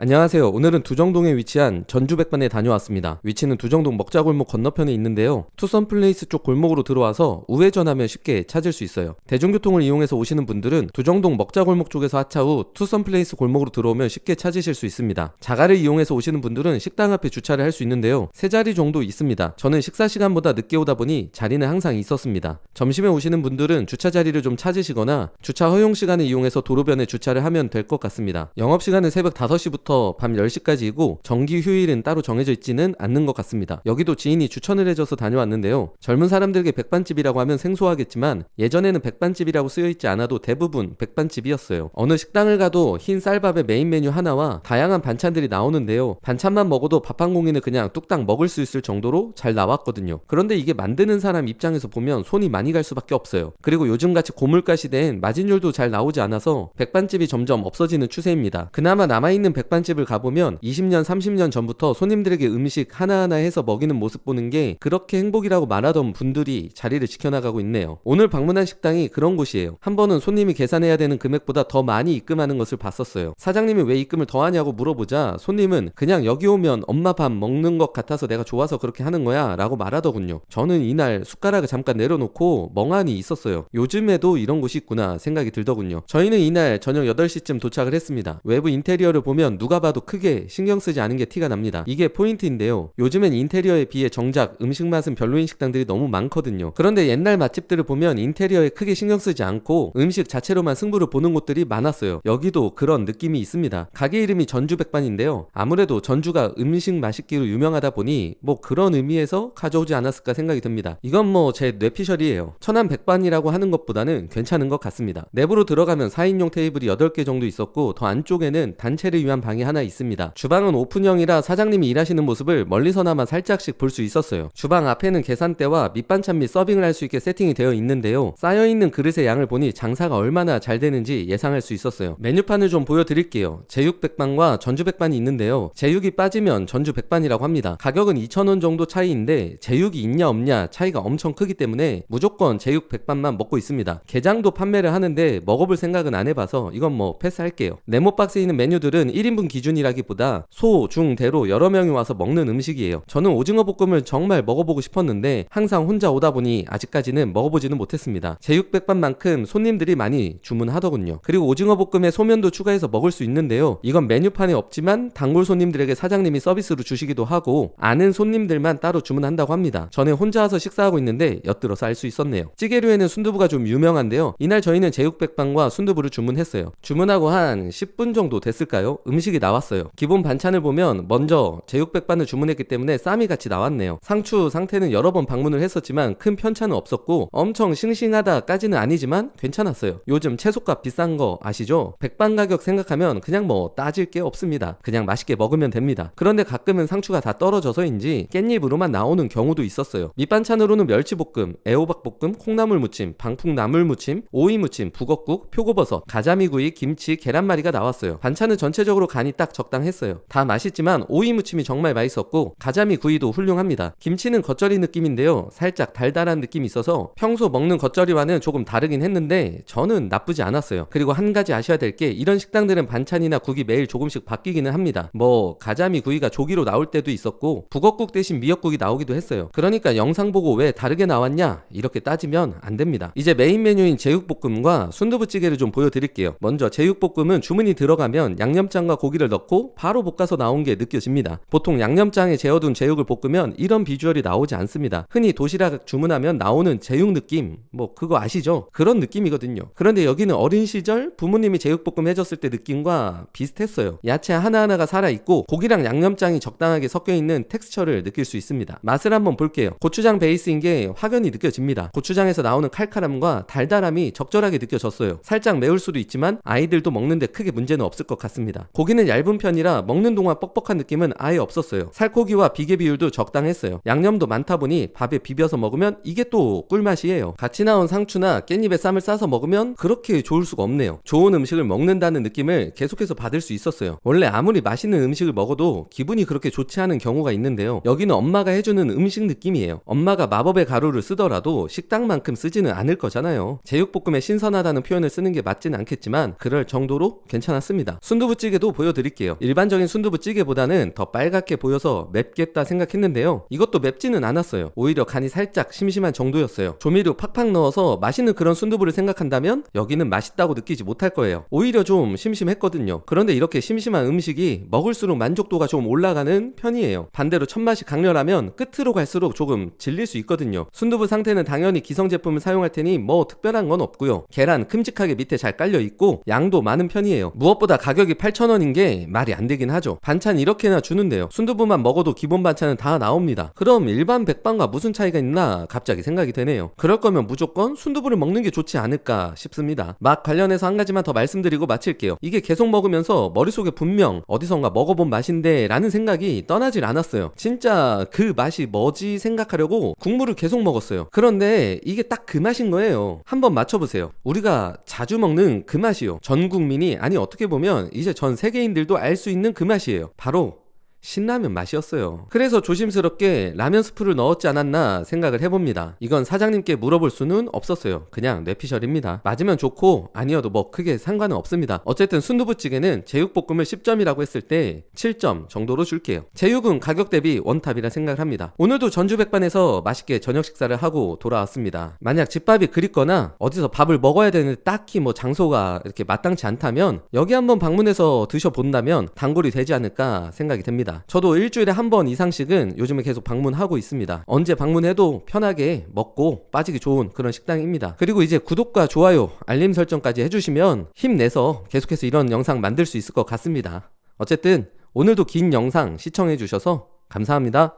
안녕하세요. 오늘은 두정동에 위치한 전주백반에 다녀왔습니다. 위치는 두정동 먹자골목 건너편에 있는데요. 투썸플레이스 쪽 골목으로 들어와서 우회전하면 쉽게 찾을 수 있어요. 대중교통을 이용해서 오시는 분들은 두정동 먹자골목 쪽에서 하차 후 투썸플레이스 골목으로 들어오면 쉽게 찾으실 수 있습니다. 자가를 이용해서 오시는 분들은 식당 앞에 주차를 할 수 있는데요. 세 자리 정도 있습니다. 저는 식사 시간보다 늦게 오다 보니 자리는 항상 있었습니다. 점심에 오시는 분들은 주차 자리를 좀 찾으시거나 주차 허용 시간을 이용해서 도로변에 주차를 하면 될 것 같습니다. 영업시간은 새벽 5시부터 밤 10시까지이고 정기 휴일은 따로 정해져 있지는 않는 것 같습니다. 여기도 지인이 추천을 해줘서 다녀왔는데요. 젊은 사람들에게 백반집이라고 하면 생소하겠지만 예전에는 백반집이라고 쓰여있지 않아도 대부분 백반집이었어요. 어느 식당을 가도 흰 쌀밥에 메인 메뉴 하나와 다양한 반찬들이 나오는데요. 반찬만 먹어도 밥 한 공기는 그냥 뚝딱 먹을 수 있을 정도로 잘 나왔거든요. 그런데 이게 만드는 사람 입장에서 보면 손이 많이 갈 수밖에 없어요. 그리고 요즘같이 고물가 시대엔 마진율도 잘 나오지 않아서 백반집이 점점 없어지는 추세입니다. 그나마 남아있는 백반집을 가보면 20년 30년 전부터 손님들에게 음식 하나하나 해서 먹이는 모습 보는 게 그렇게 행복이라고 말하던 분들이 자리를 지켜나가고 있네요. 오늘 방문한 식당이 그런 곳이에요. 한 번은 손님이 계산해야 되는 금액보다 더 많이 입금하는 것을 봤었어요. 사장님이 왜 입금을 더 하냐고 물어보자 손님은 그냥 여기 오면 엄마 밥 먹는 것 같아서 내가 좋아서 그렇게 하는 거야 라고 말하더군요. 저는 이날 숟가락을 잠깐 내려놓고 멍하니 있었어요. 요즘에도 이런 곳이 있구나 생각이 들더군요. 저희는 이날 저녁 8시쯤 도착을 했습니다. 외부 인테리어를 보면 누가 봐도 크게 신경 쓰지 않은 게 티가 납니다. 이게 포인트인데요. 요즘엔 인테리어에 비해 정작 음식 맛은 별로인 식당들이 너무 많거든요. 그런데 옛날 맛집들을 보면 인테리어에 크게 신경 쓰지 않고 음식 자체로만 승부를 보는 곳들이 많았어요. 여기도 그런 느낌이 있습니다. 가게 이름이 전주백반인데요. 아무래도 전주가 음식 맛있기로 유명하다 보니 뭐 그런 의미에서 가져오지 않았을까 생각이 듭니다. 이건 뭐 제 뇌피셜이에요. 천안백반이라고 하는 것보다는 괜찮은 것 같습니다. 내부로 들어가면 4인용 테이블이 8개 정도 있었고 더 안쪽에는 단체를 위한 방이 하나 있습니다. 주방은 오픈형이라 사장님이 일하시는 모습을 멀리서나마 살짝씩 볼 수 있었어요. 주방 앞에는 계산대와 밑반찬 및 서빙을 할 수 있게 세팅이 되어 있는데요. 쌓여있는 그릇의 양을 보니 장사가 얼마나 잘 되는지 예상할 수 있었어요. 메뉴판을 좀 보여드릴게요. 제육백반과 전주백반이 있는데요. 제육이 빠지면 전주백반이라고 합니다. 가격은 2,000원 정도 차이인데 제육이 있냐 없냐 차이가 엄청 크기 때문에 무조건 제육백반만 먹고 있습니다. 게장도 판매를 하는데 먹어볼 생각은 안 해봐서 이건 뭐 패스할게요. 네모박스에 있는 메뉴들은 1인분 기준이라기보다 소, 중, 대로 여러 명이 와서 먹는 음식이에요. 저는 오징어 볶음을 정말 먹어보고 싶었는데 항상 혼자 오다 보니 아직까지는 먹어보지는 못했습니다. 제육백반만큼 손님들이 많이 주문하더군요. 그리고 오징어 볶음에 소면도 추가해서 먹을 수 있는데요. 이건 메뉴판에 없지만 단골 손님들에게 사장님이 서비스로 주시기도 하고 아는 손님들만 따로 주문한다고 합니다. 전에 혼자 와서 식사하고 있는데 엿들어서 알 수 있었네요. 찌개류에는 순두부가 좀 유명한데요. 이날 저희는 제육백반과 순두부를 주문했어요. 주문하고 한 10분 정도 됐을까요? 음식이 나왔어요. 기본 반찬을 보면 먼저 제육백반을 주문했기 때문에 쌈이 같이 나왔네요. 상추 상태는 여러 번 방문을 했었지만 큰 편차는 없었고 엄청 싱싱하다까지는 아니지만 괜찮았어요. 요즘 채소값 비싼 거 아시죠? 백반 가격 생각하면 그냥 뭐 따질 게 없습니다. 그냥 맛있게 먹으면 됩니다. 그런데 가끔은 상추가 다 떨어져서인지 깻잎으로만 나오는 경우도 있었어요. 밑반찬으로는 멸치볶음, 애호박볶음, 콩나물무침, 방풍나물무침, 오이무침, 북엇국, 표고버섯, 가자미구이, 김치, 계란말이가 나왔어요. 반찬은 전체적으로 간이 딱 적당했어요. 다 맛있지만 오이무침이 정말 맛있었고 가자미 구이도 훌륭합니다. 김치는 겉절이 느낌인데요. 살짝 달달한 느낌이 있어서 평소 먹는 겉절이와는 조금 다르긴 했는데 저는 나쁘지 않았어요. 그리고 한 가지 아셔야 될 게 이런 식당들은 반찬이나 국이 매일 조금씩 바뀌기는 합니다. 뭐 가자미 구이가 조기로 나올 때도 있었고 북엇국 대신 미역국이 나오기도 했어요. 그러니까 영상 보고 왜 다르게 나왔냐 이렇게 따지면 안 됩니다. 이제 메인 메뉴인 제육볶음과 순두부찌개를 좀 보여드릴게요. 먼저 제육볶음은 주문이 들어가면 양념장과 고기를 넣고 바로 볶아서 나온 게 느껴집니다. 보통 양념장에 재워둔 제육을 볶으면 이런 비주얼이 나오지 않습니다. 흔히 도시락 주문하면 나오는 제육 느낌 뭐 그거 아시죠? 그런 느낌이거든요. 그런데 여기는 어린 시절 부모님이 제육볶음 해줬을 때 느낌과 비슷했어요. 야채 하나하나가 살아있고 고기랑 양념장이 적당하게 섞여있는 텍스처를 느낄 수 있습니다. 맛을 한번 볼게요. 고추장 베이스인 게 확연히 느껴집니다. 고추장에서 나오는 칼칼함과 달달함이 적절하게 느껴졌어요. 살짝 매울 수도 있지만 아이들도 먹는데 크게 문제는 없을 것 같습니다. 고기는 얇은 편이라 먹는 동안 뻑뻑한 느낌은 아예 없었어요. 살코기와 비계 비율도 적당했어요. 양념도 많다 보니 밥에 비벼서 먹으면 이게 또 꿀맛이에요. 같이 나온 상추나 깻잎에 쌈을 싸서 먹으면 그렇게 좋을 수가 없네요. 좋은 음식을 먹는다는 느낌을 계속해서 받을 수 있었어요. 원래 아무리 맛있는 음식을 먹어도 기분이 그렇게 좋지 않은 경우가 있는데요. 여기는 엄마가 해주는 음식 느낌이에요. 엄마가 마법의 가루를 쓰더라도 식당만큼 쓰지는 않을 거잖아요. 제육볶음에 신선하다는 표현을 쓰는 게 맞지는 않겠지만 그럴 정도로 괜찮았습니다. 순두부찌개도 보여드릴게요. 보여드릴게요. 일반적인 순두부찌개보다는 더 빨갛게 보여서 맵겠다 생각했는데요. 이것도 맵지는 않았어요. 오히려 간이 살짝 심심한 정도였어요. 조미료 팍팍 넣어서 맛있는 그런 순두부를 생각한다면 여기는 맛있다고 느끼지 못할 거예요. 오히려 좀 심심했거든요. 그런데 이렇게 심심한 음식이 먹을수록 만족도가 좀 올라가는 편이에요. 반대로 첫맛이 강렬하면 끝으로 갈수록 조금 질릴 수 있거든요. 순두부 상태는 당연히 기성 제품을 사용할 테니 뭐 특별한 건 없고요. 계란 큼직하게 밑에 잘 깔려 있고 양도 많은 편이에요. 무엇보다 가격이 8,000원인 게 말이 안 되긴 하죠. 반찬 이렇게나 주는데요. 순두부만 먹어도 기본 반찬은 다 나옵니다. 그럼 일반 백반과 무슨 차이가 있나 갑자기 생각이 되네요. 그럴 거면 무조건 순두부를 먹는 게 좋지 않을까 싶습니다. 맛 관련해서 한 가지만 더 말씀드리고 마칠게요. 이게 계속 먹으면서 머릿속에 분명 어디선가 먹어본 맛인데 라는 생각이 떠나질 않았어요. 진짜 그 맛이 뭐지 생각하려고 국물을 계속 먹었어요. 그런데 이게 딱 그 맛인 거예요. 한번 맞춰보세요. 우리가 자주 먹는 그 맛이요. 전 국민이, 아니 어떻게 보면 이제 전 세계인들도 알 수 있는 그 맛이에요. 바로 신라면 맛이었어요. 그래서 조심스럽게 라면 스프를 넣었지 않았나 생각을 해봅니다. 이건 사장님께 물어볼 수는 없었어요. 그냥 뇌피셜입니다. 맞으면 좋고 아니어도 뭐 크게 상관은 없습니다. 어쨌든 순두부찌개는 제육볶음을 10점이라고 했을 때 7점 정도로 줄게요. 제육은 가격 대비 원탑이라 생각을 합니다. 오늘도 전주백반에서 맛있게 저녁 식사를 하고 돌아왔습니다. 만약 집밥이 그립거나 어디서 밥을 먹어야 되는데 딱히 뭐 장소가 이렇게 마땅치 않다면 여기 한번 방문해서 드셔본다면 단골이 되지 않을까 생각이 됩니다. 저도 일주일에 한 번 이상씩은 요즘에 계속 방문하고 있습니다. 언제 방문해도 편하게 먹고 빠지기 좋은 그런 식당입니다. 그리고 이제 구독과 좋아요, 알림 설정까지 해주시면 힘내서 계속해서 이런 영상 만들 수 있을 것 같습니다. 어쨌든 오늘도 긴 영상 시청해주셔서 감사합니다.